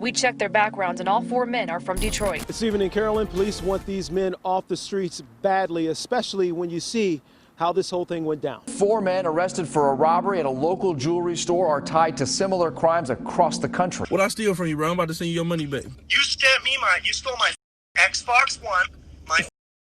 We checked their backgrounds, and all 4 men are from Detroit. This evening, Carolyn, police want these men off the streets badly, especially when you see how this whole thing went down. 4 men arrested for a robbery at a local jewelry store are tied to similar crimes across the country. What I steal from you, bro? I'm about to send you your money back. You stole my Xbox One, my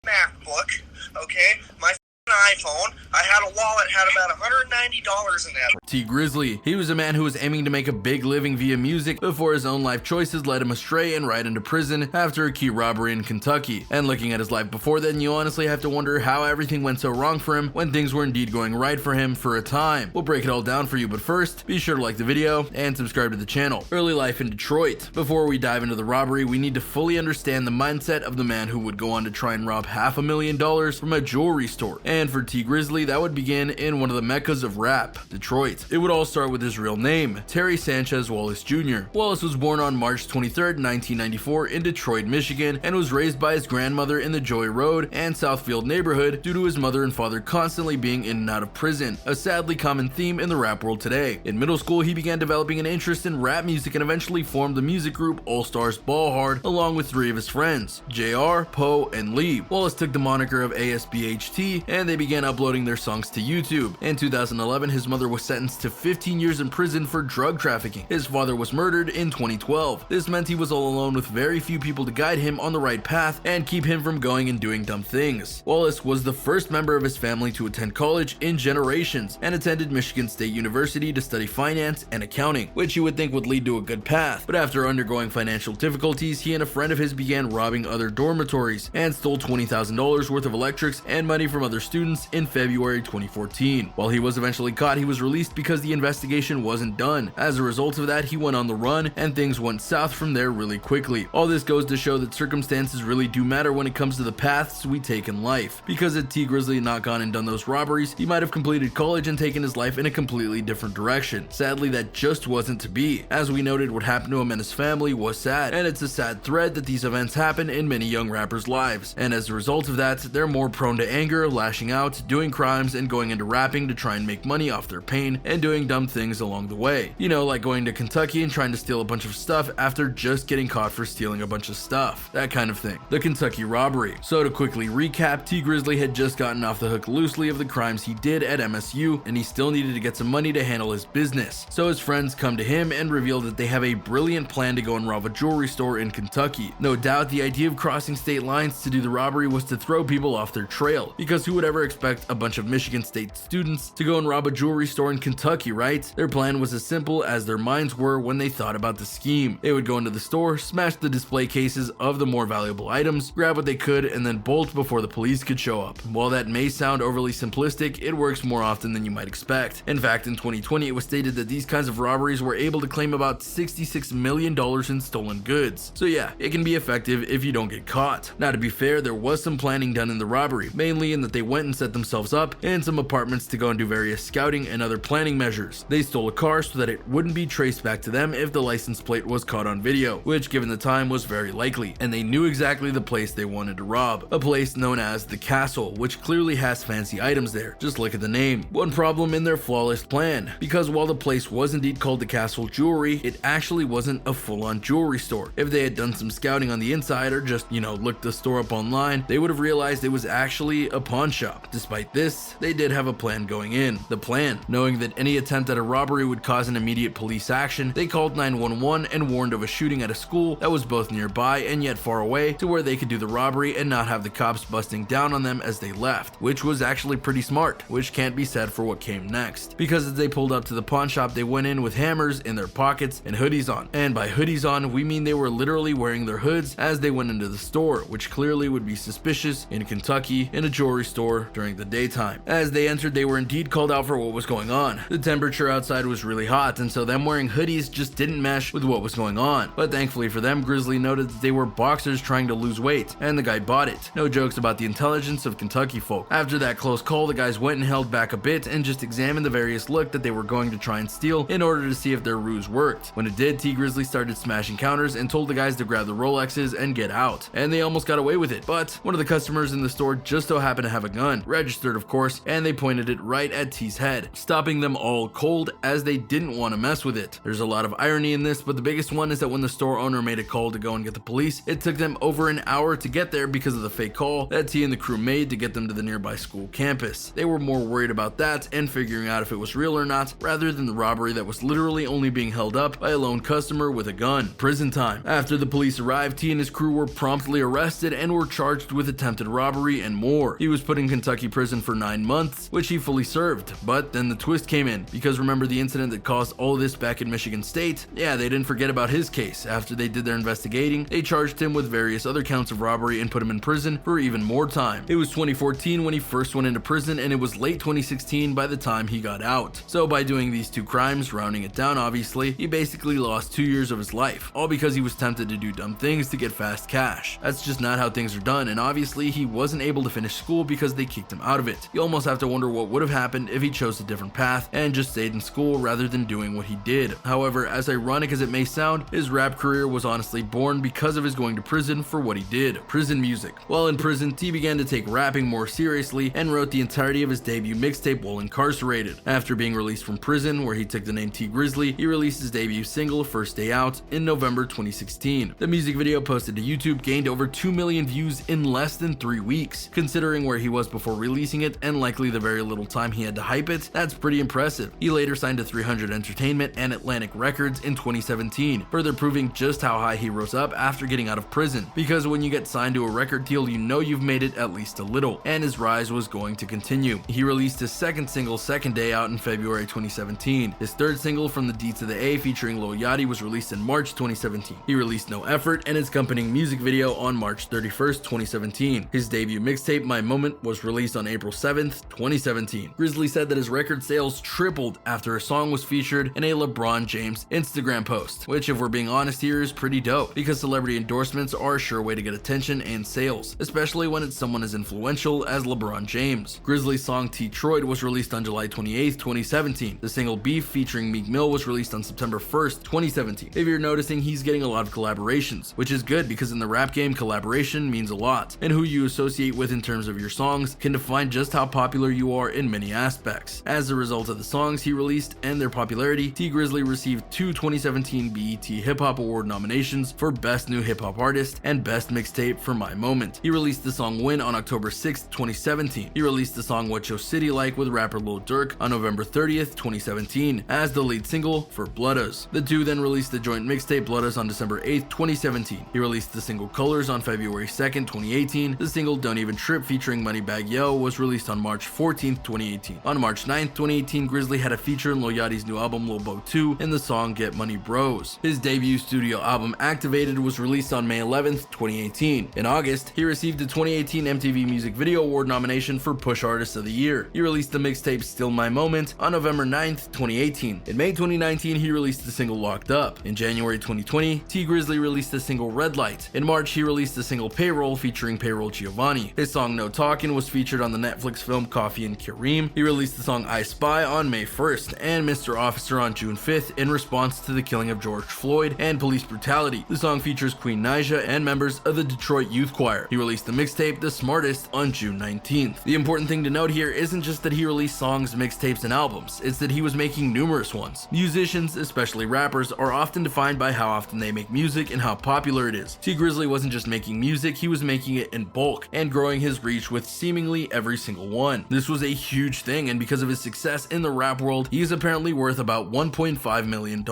MacBook, okay, my iPhone. I had a wallet, had about $190 in that. Jettski Grizzley. He was a man who was aiming to make a big living via music before his own life choices led him astray and right into prison after a key robbery in Kentucky. And looking at his life before then, you honestly have to wonder how everything went so wrong for him when things were indeed going right for him for a time. We'll break it all down for you, but first, be sure to like the video and subscribe to the channel. Early life in Detroit. Before we dive into the robbery, we need to fully understand the mindset of the man who would go on to try and rob $500,000 from a jewelry store. And for Jettski Grizzley, that would begin in one of the meccas of rap, Detroit. It would all start with his real name, Terry Sanchez Wallace Jr. Wallace was born on March 23, 1994 in Detroit, Michigan, and was raised by his grandmother in the Joy Road and Southfield neighborhood due to his mother and father constantly being in and out of prison, a sadly common theme in the rap world today. In middle school, he began developing an interest in rap music and eventually formed the music group All Stars Ball Hard along with 3 of his friends, JR, Poe, and Lee. Wallace took the moniker of ASBHT and they began uploading their songs to YouTube. In 2011, his mother was sentenced to 15 years in prison for drug trafficking. His father was murdered in 2012. This meant he was all alone with very few people to guide him on the right path and keep him from going and doing dumb things. Wallace was the first member of his family to attend college in generations and attended Michigan State University to study finance and accounting, which you would think would lead to a good path. But after undergoing financial difficulties, he and a friend of his began robbing other dormitories and stole $20,000 worth of electrics and money from other students in February 2014. While he was eventually caught, he was released because the investigation wasn't done. As a result of that, he went on the run and things went south from there really quickly. All this goes to show that circumstances really do matter when it comes to the paths we take in life. Because had Jettski Grizzley not gone and done those robberies, he might have completed college and taken his life in a completely different direction. Sadly, that just wasn't to be. As we noted, what happened to him and his family was sad, and it's a sad thread that these events happen in many young rappers' lives. And as a result of that, they're more prone to anger, lashing out, doing crimes, and going into rapping to try and make money off their pain and doing dumb things along the way. You know, like going to Kentucky and trying to steal a bunch of stuff after just getting caught for stealing a bunch of stuff. That kind of thing. The Kentucky robbery. So to quickly recap, Jettski Grizzley had just gotten off the hook loosely of the crimes he did at MSU, and he still needed to get some money to handle his business. So his friends come to him and reveal that they have a brilliant plan to go and rob a jewelry store in Kentucky. No doubt the idea of crossing state lines to do the robbery was to throw people off their trail, because who would ever expect a bunch of Michigan State students to go and rob a jewelry store in Kentucky, right? Their plan was as simple as their minds were when they thought about the scheme. They would go into the store, smash the display cases of the more valuable items, grab what they could, and then bolt before the police could show up. While that may sound overly simplistic, it works more often than you might expect. In fact, in 2020, it was stated that these kinds of robberies were able to claim about $66 million in stolen goods. So yeah, it can be effective if you don't get caught. Now to be fair, there was some planning done in the robbery, mainly in that they went and set themselves up in some apartments to go and do various scouting and other planning measures. They stole a car so that it wouldn't be traced back to them if the license plate was caught on video, which given the time was very likely, and they knew exactly the place they wanted to rob, a place known as the Castle, which clearly has fancy items there. Just look at the name. One problem in their flawless plan, because while the place was indeed called the Castle Jewelry, it actually wasn't a full-on jewelry store. If they had done some scouting on the inside or just, looked the store up online, they would have realized it was actually a pawn shop. Despite this, they did have a plan going in. The plan, knowing that any attempt at a robbery would cause an immediate police action, they called 911 and warned of a shooting at a school that was both nearby and yet far away to where they could do the robbery and not have the cops busting down on them as they left, which was actually pretty smart, which can't be said for what came next. Because as they pulled up to the pawn shop, they went in with hammers in their pockets and hoodies on. And by hoodies on, we mean they were literally wearing their hoods as they went into the store, which clearly would be suspicious in Kentucky in a jewelry store during the daytime. As they entered, they were indeed called out for what was going on. The temperature outside was really hot, and so them wearing hoodies just didn't mesh with what was going on. But thankfully for them, Grizzly noted that they were boxers trying to lose weight, and the guy bought it. No jokes about the intelligence of Kentucky folk. After that close call, the guys went and held back a bit and just examined the various look that they were going to try and steal in order to see if their ruse worked. When it did, Jettski Grizzley started smashing counters and told the guys to grab the Rolexes and get out. And they almost got away with it, but one of the customers in the store just so happened to have a gun. gun, registered of course, and they pointed it right at T's head, stopping them all cold as they didn't want to mess with it. There's a lot of irony in this, but the biggest one is that when the store owner made a call to go and get the police, it took them over an hour to get there because of the fake call that T and the crew made to get them to the nearby school campus. They were more worried about that and figuring out if it was real or not, rather than the robbery that was literally only being held up by a lone customer with a gun. Prison time. After the police arrived, T and his crew were promptly arrested and were charged with attempted robbery and more. He was put in Kentucky prison for 9 months, which he fully served. But then the twist came in, because remember the incident that caused all this back in Michigan State? Yeah, they didn't forget about his case. After they did their investigating, they charged him with various other counts of robbery and put him in prison for even more time. It was 2014 when he first went into prison, and it was late 2016 by the time he got out. So by doing these 2 crimes, rounding it down obviously, he basically lost 2 years of his life, all because he was tempted to do dumb things to get fast cash. That's just not how things are done, and obviously he wasn't able to finish school because they kicked him out of it. You almost have to wonder what would have happened if he chose a different path and just stayed in school rather than doing what he did. However, as ironic as it may sound, his rap career was honestly born because of his going to prison for what he did. Prison music. While in prison, T began to take rapping more seriously and wrote the entirety of his debut mixtape while incarcerated. After being released from prison, where he took the name T Grizzley, he released his debut single, First Day Out, in November 2016. The music video posted to YouTube gained over 2 million views in less than 3 weeks. Considering where he was before releasing it and likely the very little time he had to hype it, that's pretty impressive. He later signed to 300 Entertainment and Atlantic Records in 2017, further proving just how high he rose up after getting out of prison. Because when you get signed to a record deal, you know you've made it at least a little, and his rise was going to continue. He released his second single, Second Day Out, in February 2017. His third single, From the D to the A, featuring Lil Yachty, was released in March 2017. He released No Effort and its accompanying music video on March 31st, 2017. His debut mixtape, My Moment, was released on April 7th, 2017. Grizzley said that his record sales tripled after a song was featured in a LeBron James Instagram post, which, if we're being honest here, is pretty dope, because celebrity endorsements are a sure way to get attention and sales, especially when it's someone as influential as LeBron James. Grizzly's song T-Troid was released on July 28th, 2017. The single Beef featuring Meek Mill was released on September 1st, 2017. If you're noticing, he's getting a lot of collaborations, which is good because in the rap game, collaboration means a lot, and who you associate with in terms of your songs can define just how popular you are in many aspects. As a result of the songs he released and their popularity, T Grizzley received 2 2017 BET Hip Hop Award nominations for Best New Hip Hop Artist and Best Mixtape for My Moment. He released the song Win on October 6th, 2017. He released the song What Your City Like with rapper Lil Durk on November 30th, 2017 as the lead single for Bloodus. The two then released the joint mixtape Bloodus on December 8th, 2017. He released the single Colors on February 2nd, 2018. The single Don't Even Trip featuring Moneybagg Yo was released on March 14th, 2018. On March 9th, 2018, Grizzley had a feature in Lil Yachty's new album Lil Bo 2 in the song Get Money Bros. His debut studio album Activated was released on May 11th, 2018. In August, he received the 2018 MTV Music Video Award nomination for Push Artist of the Year. He released the mixtape Still My Moment on November 9th, 2018. In May 2019, he released the single Locked Up. In January 2020, T Grizzley released the single Red Light. In March, he released the single Payroll featuring Payroll Giovanni. His song No Talkin' was featured on the Netflix film Coffee and Kareem. He released the song I Spy on May 1st and Mr. Officer on June 5th in response to the killing of George Floyd and police brutality. The song features Queen Naija and members of the Detroit Youth Choir. He released the mixtape The Smartest on June 19th. The important thing to note here isn't just that he released songs, mixtapes, and albums, it's that he was making numerous ones. Musicians, especially rappers, are often defined by how often they make music and how popular it is. T Grizzley wasn't just making music, he was making it in bulk and growing his reach with seemingly every single one. This was a huge thing, and because of his success in the rap world, he is apparently worth about $1.5 million,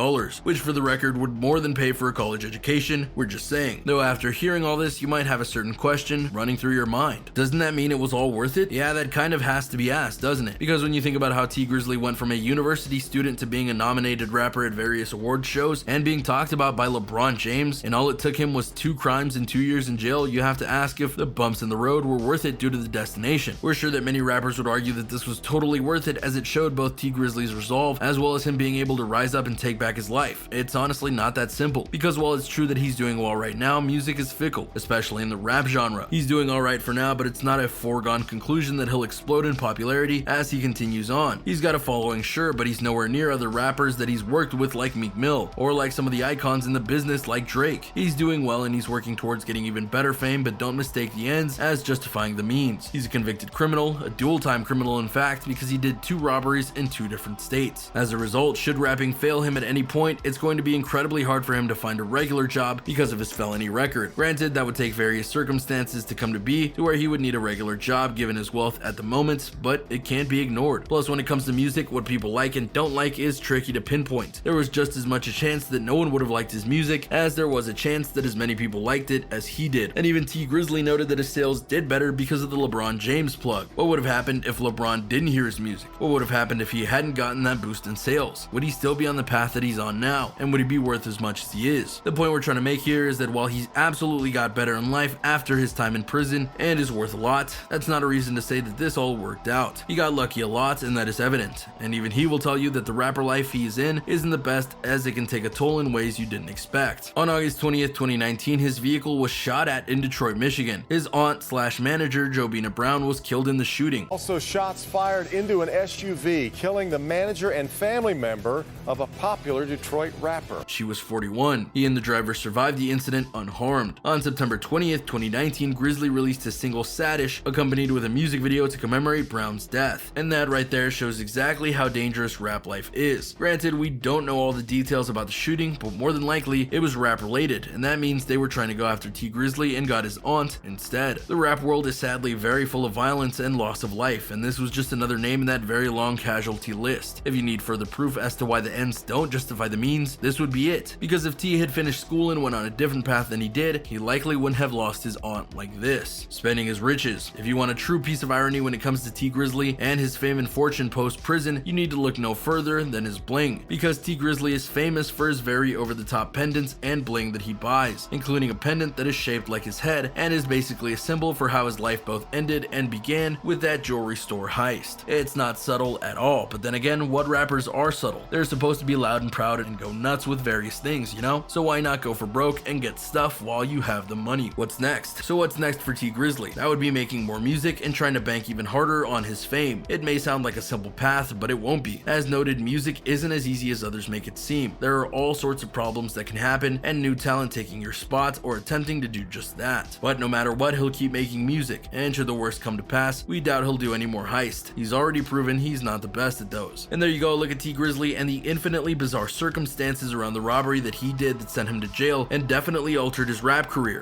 which for the record would more than pay for a college education. We're just saying. Though after hearing all this, you might have a certain question running through your mind. Doesn't that mean it was all worth it? Yeah, that kind of has to be asked, doesn't it? Because when you think about how T Grizzley went from a university student to being a nominated rapper at various award shows and being talked about by LeBron James, and all it took him was 2 crimes and 2 years in jail, you have to ask if the bumps in the road were worth it due to the destination. We're sure that many rappers would argue that this was totally worth it, as it showed both T Grizzley's resolve as well as him being able to rise up and take back his life. It's honestly not that simple, because while it's true that he's doing well right now, music is fickle, especially in the rap genre. He's doing alright for now, but it's not a foregone conclusion that he'll explode in popularity as he continues on. He's got a following, sure, but he's nowhere near other rappers that he's worked with like Meek Mill, or like some of the icons in the business like Drake. He's doing well and he's working towards getting even better fame, but don't mistake the ends as justifying the means. He's a convicted criminal, a dual-time criminal in fact, because he did 2 robberies in 2 different states. As a result, should rapping fail him at any point, it's going to be incredibly hard for him to find a regular job because of his felony record. Granted, that would take various circumstances to come to be to where he would need a regular job given his wealth at the moment, but it can't be ignored. Plus, when it comes to music, what people like and don't like is tricky to pinpoint. There was just as much a chance that no one would have liked his music as there was a chance that as many people liked it as he did. And even T. Grizzley noted that his sales did better because of the LeBron James plug. What would have happened if LeBron didn't hear his music? What would have happened if he hadn't gotten that boost in sales? Would he still be on the path that he's on now? And would he be worth as much as he is? The point we're trying to make here is that while he's absolutely got better in life after his time in prison and is worth a lot, that's not a reason to say that this all worked out. He got lucky a lot, and that is evident. And even he will tell you that the rapper life he is in isn't the best, as it can take a toll in ways you didn't expect. On August 20th, 2019, his vehicle was shot at in Detroit, Michigan. His aunt/manager, Jobina Brown, was killed in the shooting. Also, shots fired into an SUV, killing the manager and family member of a popular Detroit rapper. She was 41. He and the driver survived the incident unharmed. On September 20th, 2019, Grizzley released his single Saddish, accompanied with a music video to commemorate Brown's death. And that right there shows exactly how dangerous rap life is. Granted, we don't know all the details about the shooting, but more than likely, it was rap related, and that means they were trying to go after T. Grizzley and got his aunt instead. The rap world is sadly very full of violence and loss of life, and this was just another name in that very long casualty list. If you need further proof as to why the ends don't justify the means, this would be it. Because if T had finished school and went on a different path than he did, he likely wouldn't have lost his aunt like this, spending his riches. If you want a true piece of irony when it comes to T. Grizzley and his fame and fortune post-prison, you need to look no further than his bling, because T. Grizzley is famous for his very over-the-top pendants and bling that he buys, including a pendant that is shaped like his head and is basically a symbol for how his life both ended and began with that jewelry store heist. It's not subtle at all, but then again, what rappers are subtle? They're supposed to be loud and proud and go nuts with various things, you know? So why not go for broke and get stuff while you have the money? What's next? So what's next for T. Grizzley? That would be making more music and trying to bank even harder on his fame. It may sound like a simple path, but it won't be. As noted, music isn't as easy as others make it seem. There are all sorts of problems that can happen, and new talent taking your spot or attempting to do just that. But no matter what, he'll keep making music, and should the worst come to pass, we doubt he'll do any more heist. He's already proven he's not the best at those. And there you go, look at T. Grizzley and the infinitely bizarre circumstances around the robbery that he did that sent him to jail and definitely altered his rap career.